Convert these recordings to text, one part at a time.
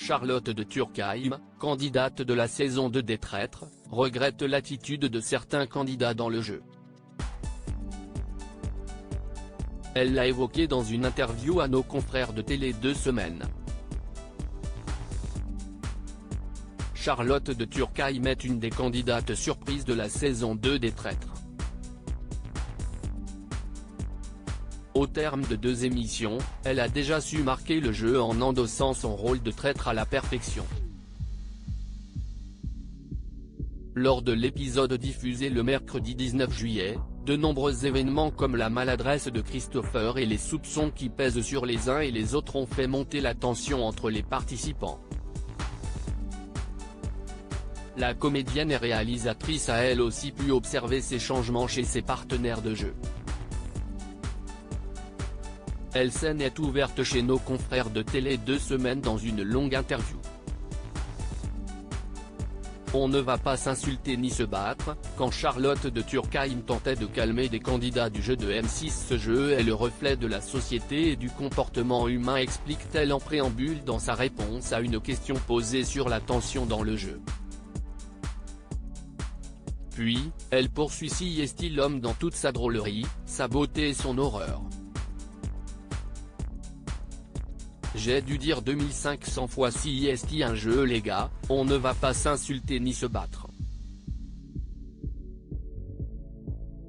Charlotte de Turckheim, candidate de la saison 2 des Traîtres, regrette l'attitude de certains candidats dans le jeu. Elle l'a évoqué dans une interview à nos confrères de Télé 2 Semaines. Charlotte de Turckheim est une des candidates surprises de la saison 2 des Traîtres. Au terme de 2 émissions, elle a déjà su marquer le jeu en endossant son rôle de traître à la perfection. Lors de l'épisode diffusé le mercredi 19 juillet, de nombreux événements comme la maladresse de Christopher et les soupçons qui pèsent sur les uns et les autres ont fait monter la tension entre les participants. La comédienne et réalisatrice a elle aussi pu observer ces changements chez ses partenaires de jeu. Elle s'est net ouverte chez nos confrères de Télé 2 Semaines dans une longue interview. On ne va pas s'insulter ni se battre. Quand Charlotte de Turckheim tentait de calmer des candidats du jeu de M6, ce jeu est le reflet de la société et du comportement humain, explique-t-elle en préambule dans sa réponse à une question posée sur la tension dans le jeu. Puis, elle poursuit: si est-il l'homme dans toute sa drôlerie, sa beauté et son horreur. J'ai dû dire 2500 fois si est un jeu les gars, on ne va pas s'insulter ni se battre.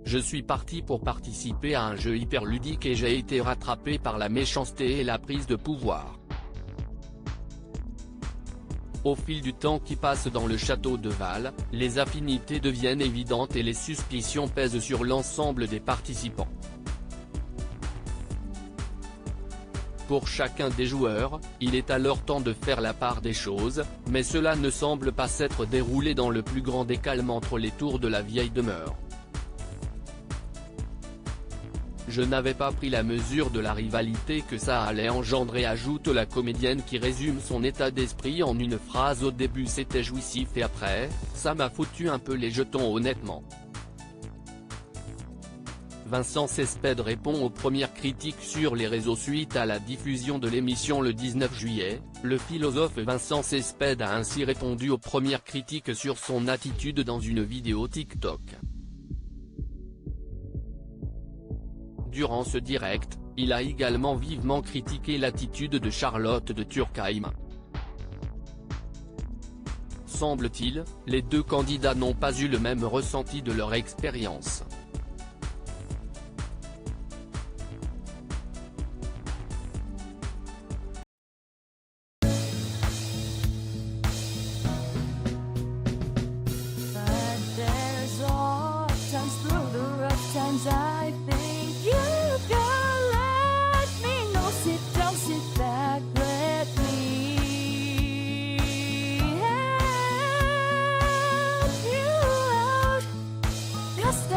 Je suis parti pour participer à un jeu hyper ludique et j'ai été rattrapé par la méchanceté et la prise de pouvoir. Au fil du temps qui passe dans le château de Val, les affinités deviennent évidentes et les suspicions pèsent sur l'ensemble des participants. Pour chacun des joueurs, il est alors temps de faire la part des choses, mais cela ne semble pas s'être déroulé dans le plus grand des calmes entre les tours de la vieille demeure. Je n'avais pas pris la mesure de la rivalité que ça allait engendrer, ajoute la comédienne qui résume son état d'esprit en une phrase: au début c'était jouissif et après, ça m'a foutu un peu les jetons honnêtement. Vincent Cespedes répond aux premières critiques sur les réseaux suite à la diffusion de l'émission le 19 juillet, le philosophe Vincent Cespedes a ainsi répondu aux premières critiques sur son attitude dans une vidéo TikTok. Durant ce direct, il a également vivement critiqué l'attitude de Charlotte de Turckheim. Semble-t-il, les deux candidats n'ont pas eu le même ressenti de leur expérience. I think you can let me know. Sit down, sit back, let me help you out. Just